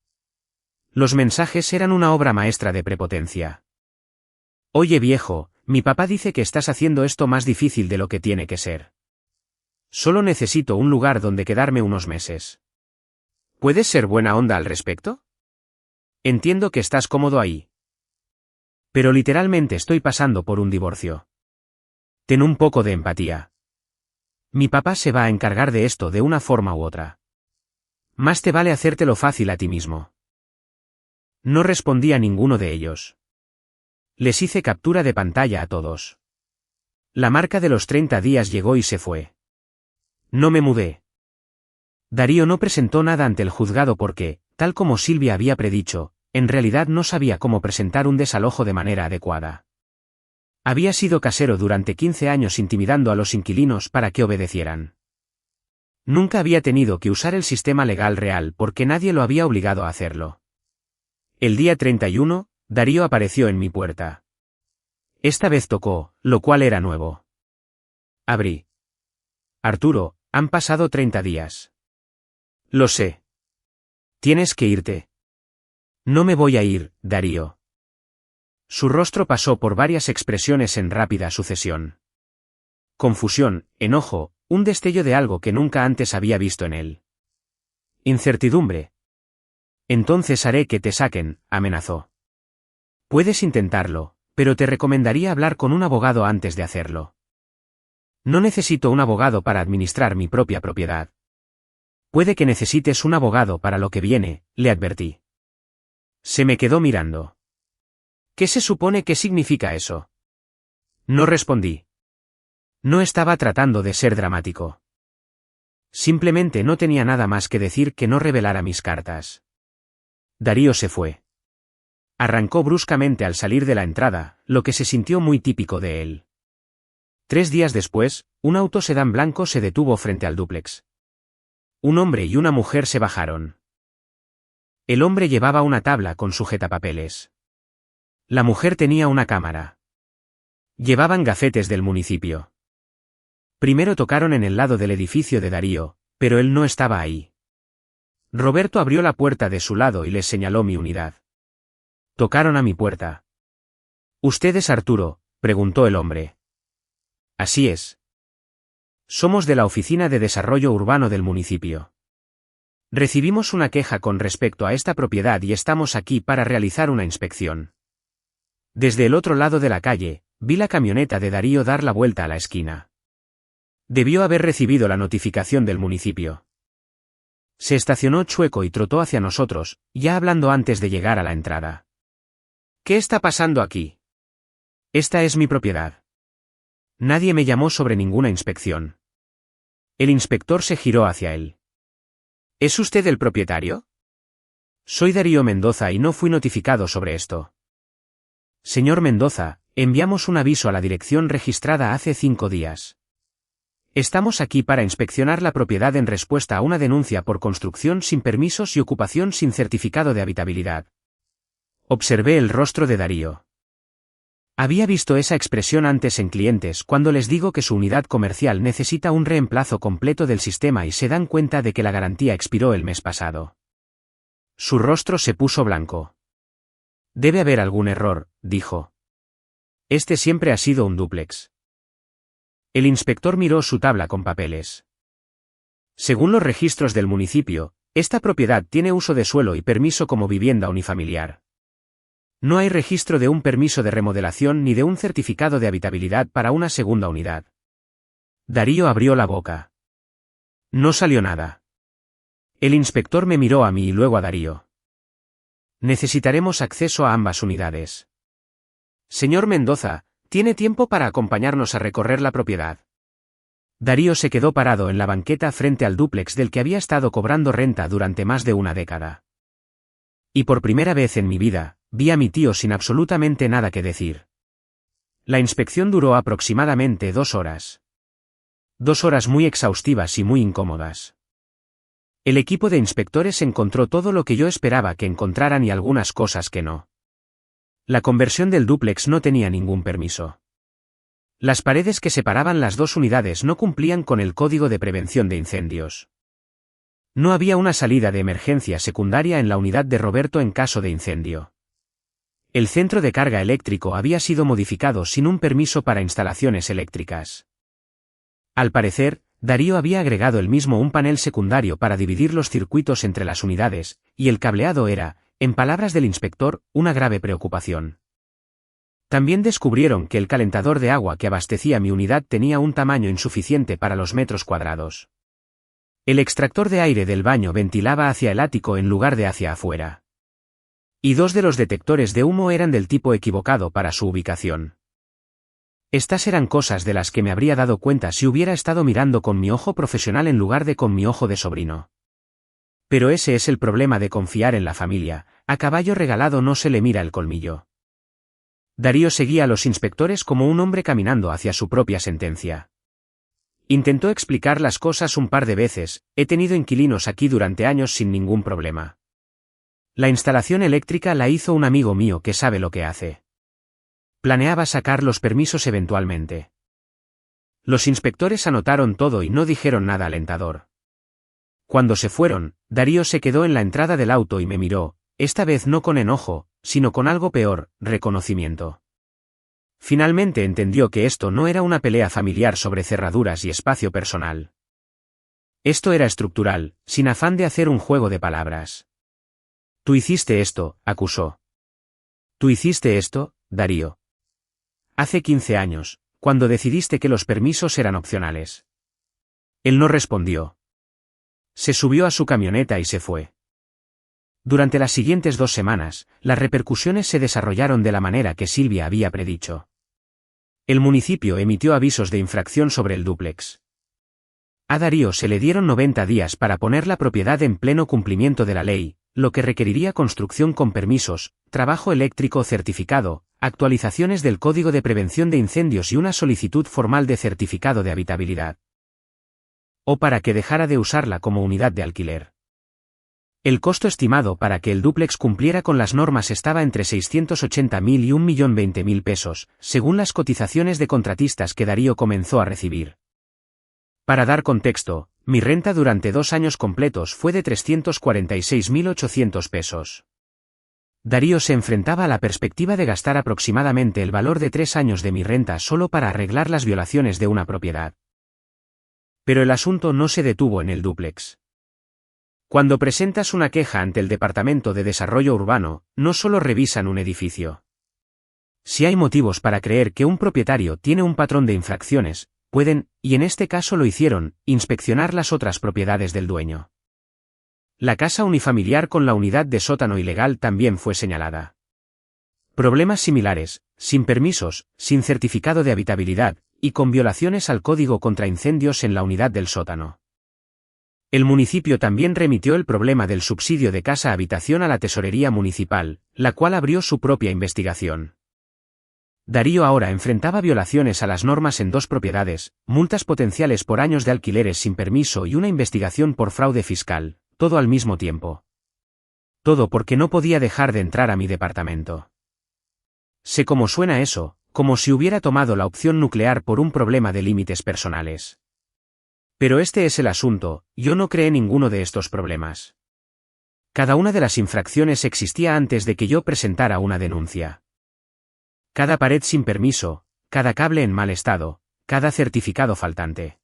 Los mensajes eran una obra maestra de prepotencia. Oye viejo, mi papá dice que estás haciendo esto más difícil de lo que tiene que ser. Solo necesito un lugar donde quedarme unos meses. ¿Puedes ser buena onda al respecto? Entiendo que estás cómodo ahí. Pero literalmente estoy pasando por un divorcio. Ten un poco de empatía. Mi papá se va a encargar de esto de una forma u otra. Más te vale hacértelo fácil a ti mismo. No respondí a ninguno de ellos. Les hice captura de pantalla a todos. La marca de los 30 días llegó y se fue. No me mudé. Darío no presentó nada ante el juzgado porque, tal como Silvia había predicho, en realidad no sabía cómo presentar un desalojo de manera adecuada. Había sido casero durante 15 años intimidando a los inquilinos para que obedecieran. Nunca había tenido que usar el sistema legal real porque nadie lo había obligado a hacerlo. El día 31, Darío apareció en mi puerta. Esta vez tocó, lo cual era nuevo. Abrí. Arturo, han pasado 30 días. Lo sé. Tienes que irte. No me voy a ir, Darío. Su rostro pasó por varias expresiones en rápida sucesión. Confusión, enojo, un destello de algo que nunca antes había visto en él. Incertidumbre. Entonces haré que te saquen, amenazó. Puedes intentarlo, pero te recomendaría hablar con un abogado antes de hacerlo. No necesito un abogado para administrar mi propia propiedad. Puede que necesites un abogado para lo que viene, le advertí. Se me quedó mirando. ¿Qué se supone que significa eso? No respondí. No estaba tratando de ser dramático. Simplemente no tenía nada más que decir que no revelara mis cartas. Darío se fue. Arrancó bruscamente al salir de la entrada, lo que se sintió muy típico de él. 3 días después, un auto sedán blanco se detuvo frente al dúplex. Un hombre y una mujer se bajaron. El hombre llevaba una tabla con sujetapapeles. La mujer tenía una cámara. Llevaban gafetes del municipio. Primero tocaron en el lado del edificio de Darío, pero él no estaba ahí. Roberto abrió la puerta de su lado y les señaló mi unidad. Tocaron a mi puerta. ¿Usted es Arturo?, preguntó el hombre. Así es. Somos de la Oficina de Desarrollo Urbano del municipio. Recibimos una queja con respecto a esta propiedad y estamos aquí para realizar una inspección. Desde el otro lado de la calle, vi la camioneta de Darío dar la vuelta a la esquina. Debió haber recibido la notificación del municipio. Se estacionó chueco y trotó hacia nosotros, ya hablando antes de llegar a la entrada. ¿Qué está pasando aquí? Esta es mi propiedad. Nadie me llamó sobre ninguna inspección. El inspector se giró hacia él. ¿Es usted el propietario? Soy Darío Mendoza y no fui notificado sobre esto. Señor Mendoza, enviamos un aviso a la dirección registrada hace 5 días. Estamos aquí para inspeccionar la propiedad en respuesta a una denuncia por construcción sin permisos y ocupación sin certificado de habitabilidad. Observé el rostro de Darío. Había visto esa expresión antes en clientes cuando les digo que su unidad comercial necesita un reemplazo completo del sistema y se dan cuenta de que la garantía expiró el mes pasado. Su rostro se puso blanco. Debe haber algún error, dijo. Este siempre ha sido un dúplex. El inspector miró su tabla con papeles. Según los registros del municipio, esta propiedad tiene uso de suelo y permiso como vivienda unifamiliar. No hay registro de un permiso de remodelación ni de un certificado de habitabilidad para una segunda unidad. Darío abrió la boca. No salió nada. El inspector me miró a mí y luego a Darío. Necesitaremos acceso a ambas unidades. Señor Mendoza, ¿tiene tiempo para acompañarnos a recorrer la propiedad? Darío se quedó parado en la banqueta frente al dúplex del que había estado cobrando renta durante más de una década. Y por primera vez en mi vida, vi a mi tío sin absolutamente nada que decir. La inspección duró aproximadamente 2 horas. 2 horas muy exhaustivas y muy incómodas. El equipo de inspectores encontró todo lo que yo esperaba que encontraran y algunas cosas que no. La conversión del dúplex no tenía ningún permiso. Las paredes que separaban las 2 unidades no cumplían con el Código de Prevención de Incendios. No había una salida de emergencia secundaria en la unidad de Roberto en caso de incendio. El centro de carga eléctrico había sido modificado sin un permiso para instalaciones eléctricas. Al parecer, Darío había agregado él mismo un panel secundario para dividir los circuitos entre las unidades, y el cableado era, en palabras del inspector, una grave preocupación. También descubrieron que el calentador de agua que abastecía mi unidad tenía un tamaño insuficiente para los metros cuadrados. El extractor de aire del baño ventilaba hacia el ático en lugar de hacia afuera. Y 2 de los detectores de humo eran del tipo equivocado para su ubicación. Estas eran cosas de las que me habría dado cuenta si hubiera estado mirando con mi ojo profesional en lugar de con mi ojo de sobrino. Pero ese es el problema de confiar en la familia, a caballo regalado no se le mira el colmillo. Darío seguía a los inspectores como un hombre caminando hacia su propia sentencia. Intentó explicar las cosas un par de veces, he tenido inquilinos aquí durante años sin ningún problema. La instalación eléctrica la hizo un amigo mío que sabe lo que hace. Planeaba sacar los permisos eventualmente. Los inspectores anotaron todo y no dijeron nada alentador. Cuando se fueron, Darío se quedó en la entrada del auto y me miró, esta vez no con enojo, sino con algo peor, reconocimiento. Finalmente entendió que esto no era una pelea familiar sobre cerraduras y espacio personal. Esto era estructural, sin afán de hacer un juego de palabras. Tú hiciste esto, acusó. Tú hiciste esto, Darío. Hace 15 años, cuando decidiste que los permisos eran opcionales. Él no respondió. Se subió a su camioneta y se fue. Durante las siguientes 2 semanas, las repercusiones se desarrollaron de la manera que Silvia había predicho. El municipio emitió avisos de infracción sobre el dúplex. A Darío se le dieron 90 días para poner la propiedad en pleno cumplimiento de la ley, lo que requeriría construcción con permisos, trabajo eléctrico certificado, actualizaciones del Código de Prevención de Incendios y una solicitud formal de certificado de habitabilidad. O para que dejara de usarla como unidad de alquiler. El costo estimado para que el dúplex cumpliera con las normas estaba entre 680.000 y 1.020.000 pesos, según las cotizaciones de contratistas que Darío comenzó a recibir. Para dar contexto, mi renta durante 2 años completos fue de 346.800 pesos. Darío se enfrentaba a la perspectiva de gastar aproximadamente el valor de 3 años de mi renta solo para arreglar las violaciones de una propiedad. Pero el asunto no se detuvo en el dúplex. Cuando presentas una queja ante el Departamento de Desarrollo Urbano, no solo revisan un edificio. Si hay motivos para creer que un propietario tiene un patrón de infracciones, pueden, y en este caso lo hicieron, inspeccionar las otras propiedades del dueño. La casa unifamiliar con la unidad de sótano ilegal también fue señalada. Problemas similares, sin permisos, sin certificado de habitabilidad, y con violaciones al Código contra Incendios en la unidad del sótano. El municipio también remitió el problema del subsidio de casa-habitación a la Tesorería Municipal, la cual abrió su propia investigación. Darío ahora enfrentaba violaciones a las normas en 2 propiedades, multas potenciales por años de alquileres sin permiso y una investigación por fraude fiscal, todo al mismo tiempo. Todo porque no podía dejar de entrar a mi departamento. Sé cómo suena eso, como si hubiera tomado la opción nuclear por un problema de límites personales. Pero este es el asunto, yo no creé ninguno de estos problemas. Cada una de las infracciones existía antes de que yo presentara una denuncia. Cada pared sin permiso, cada cable en mal estado, cada certificado faltante.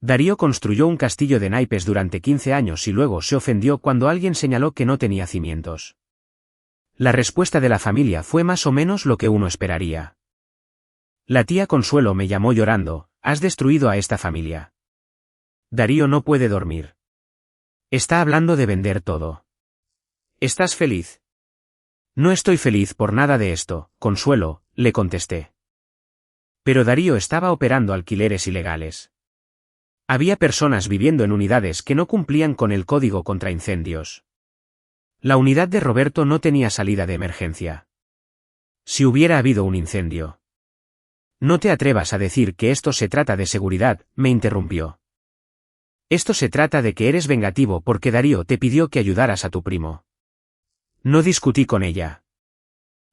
Darío construyó un castillo de naipes durante 15 años y luego se ofendió cuando alguien señaló que no tenía cimientos. La respuesta de la familia fue más o menos lo que uno esperaría. La tía Consuelo me llamó llorando, has destruido a esta familia. Darío no puede dormir. Está hablando de vender todo. ¿Estás feliz? No estoy feliz por nada de esto, Consuelo, le contesté. Pero Darío estaba operando alquileres ilegales. Había personas viviendo en unidades que no cumplían con el Código contra Incendios. La unidad de Roberto no tenía salida de emergencia. Si hubiera habido un incendio. No te atrevas a decir que esto se trata de seguridad, me interrumpió. Esto se trata de que eres vengativo porque Darío te pidió que ayudaras a tu primo. No discutí con ella.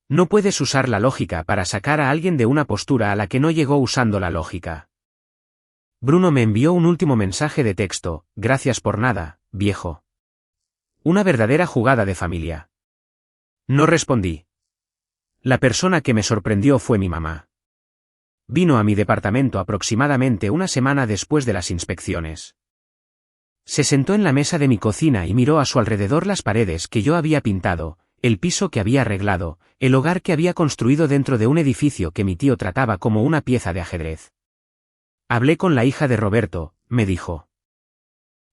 No puedes usar la lógica para sacar a alguien de una postura a la que no llegó usando la lógica. Bruno me envió un último mensaje de texto, gracias por nada, viejo. Una verdadera jugada de familia. No respondí. La persona que me sorprendió fue mi mamá. Vino a mi departamento aproximadamente una semana después de las inspecciones. Se sentó en la mesa de mi cocina y miró a su alrededor las paredes que yo había pintado, el piso que había arreglado, el hogar que había construido dentro de un edificio que mi tío trataba como una pieza de ajedrez. Hablé con la hija de Roberto, me dijo.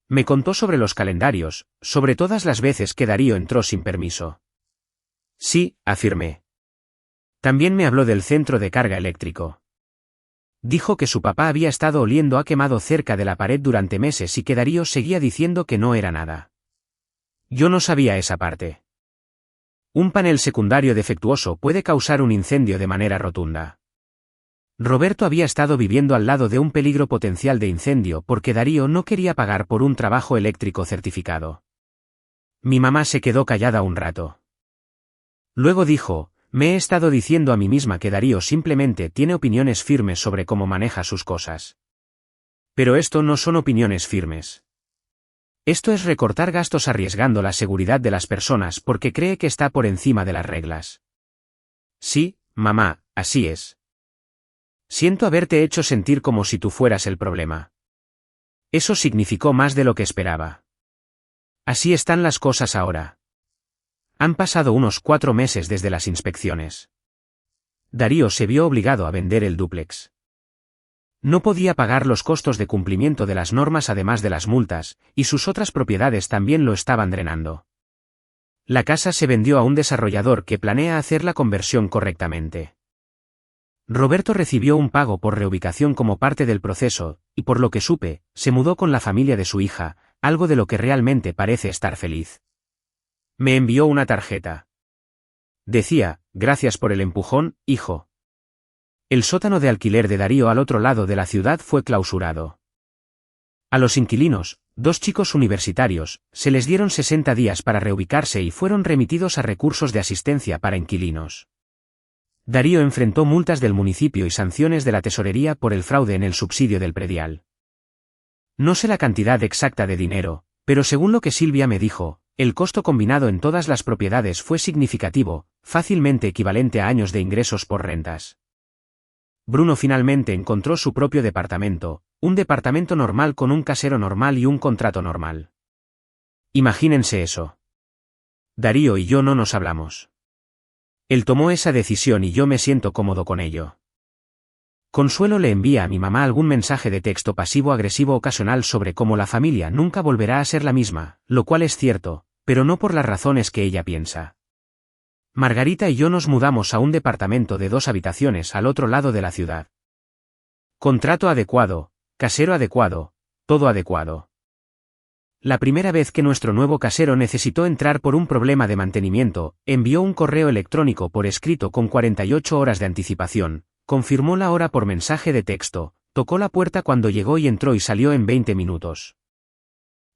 Me contó sobre los calendarios, sobre todas las veces que Darío entró sin permiso. Sí, afirmé. También me habló del centro de carga eléctrico. Dijo que su papá había estado oliendo a quemado cerca de la pared durante meses y que Darío seguía diciendo que no era nada. Yo no sabía esa parte. Un panel secundario defectuoso puede causar un incendio de manera rotunda. Roberto había estado viviendo al lado de un peligro potencial de incendio porque Darío no quería pagar por un trabajo eléctrico certificado. Mi mamá se quedó callada un rato. Luego dijo, me he estado diciendo a mí misma que Darío simplemente tiene opiniones firmes sobre cómo maneja sus cosas. Pero esto no son opiniones firmes. Esto es recortar gastos arriesgando la seguridad de las personas porque cree que está por encima de las reglas. Sí, mamá, así es. Siento haberte hecho sentir como si tú fueras el problema. Eso significó más de lo que esperaba. Así están las cosas ahora. Han pasado unos 4 meses desde las inspecciones. Darío se vio obligado a vender el dúplex. No podía pagar los costos de cumplimiento de las normas además de las multas, y sus otras propiedades también lo estaban drenando. La casa se vendió a un desarrollador que planea hacer la conversión correctamente. Roberto recibió un pago por reubicación como parte del proceso, y por lo que supe, se mudó con la familia de su hija, algo de lo que realmente parece estar feliz. Me envió una tarjeta. Decía, gracias por el empujón, hijo. El sótano de alquiler de Darío al otro lado de la ciudad fue clausurado. A los inquilinos, 2 chicos universitarios, se les dieron 60 días para reubicarse y fueron remitidos a recursos de asistencia para inquilinos. Darío enfrentó multas del municipio y sanciones de la tesorería por el fraude en el subsidio del predial. No sé la cantidad exacta de dinero, pero según lo que Silvia me dijo, el costo combinado en todas las propiedades fue significativo, fácilmente equivalente a años de ingresos por rentas. Bruno finalmente encontró su propio departamento, un departamento normal con un casero normal y un contrato normal. Imagínense eso. Darío y yo no nos hablamos. Él tomó esa decisión y yo me siento cómodo con ello. Consuelo le envía a mi mamá algún mensaje de texto pasivo-agresivo ocasional sobre cómo la familia nunca volverá a ser la misma, lo cual es cierto, pero no por las razones que ella piensa. Margarita y yo nos mudamos a un departamento de 2 habitaciones al otro lado de la ciudad. Contrato adecuado, casero adecuado, todo adecuado. La primera vez que nuestro nuevo casero necesitó entrar por un problema de mantenimiento, envió un correo electrónico por escrito con 48 horas de anticipación, confirmó la hora por mensaje de texto, tocó la puerta cuando llegó y entró y salió en 20 minutos.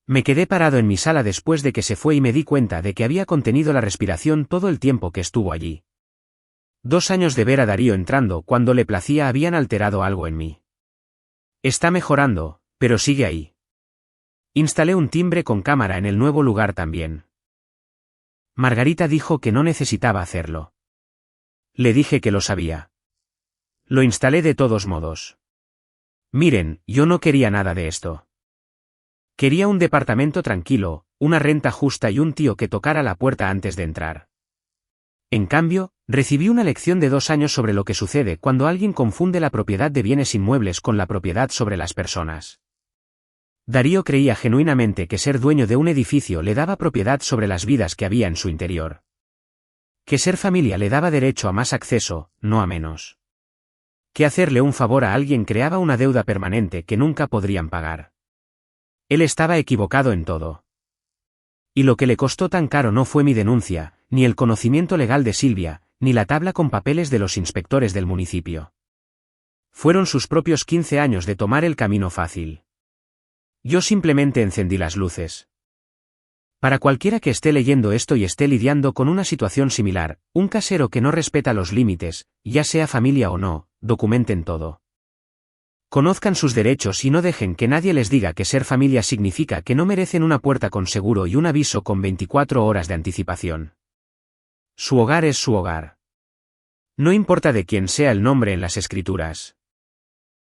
Me quedé parado en mi sala después de que se fue y me di cuenta de que había contenido la respiración todo el tiempo que estuvo allí. 2 años de ver a Darío entrando cuando le placía habían alterado algo en mí. Está mejorando, pero sigue ahí. Instalé un timbre con cámara en el nuevo lugar también. Margarita dijo que no necesitaba hacerlo. Le dije que lo sabía. Lo instalé de todos modos. Miren, yo no quería nada de esto. Quería un departamento tranquilo, una renta justa y un tío que tocara la puerta antes de entrar. En cambio, recibí una lección de 2 años sobre lo que sucede cuando alguien confunde la propiedad de bienes inmuebles con la propiedad sobre las personas. Darío creía genuinamente que ser dueño de un edificio le daba propiedad sobre las vidas que había en su interior. Que ser familia le daba derecho a más acceso, no a menos. Que hacerle un favor a alguien creaba una deuda permanente que nunca podrían pagar. Él estaba equivocado en todo. Y lo que le costó tan caro no fue mi denuncia, ni el conocimiento legal de Silvia, ni la tabla con papeles de los inspectores del municipio. Fueron sus propios 15 años de tomar el camino fácil. Yo simplemente encendí las luces. Para cualquiera que esté leyendo esto y esté lidiando con una situación similar, un casero que no respeta los límites, ya sea familia o no, documenten todo. Conozcan sus derechos y no dejen que nadie les diga que ser familia significa que no merecen una puerta con seguro y un aviso con 24 horas de anticipación. Su hogar es su hogar. No importa de quién sea el nombre en las escrituras.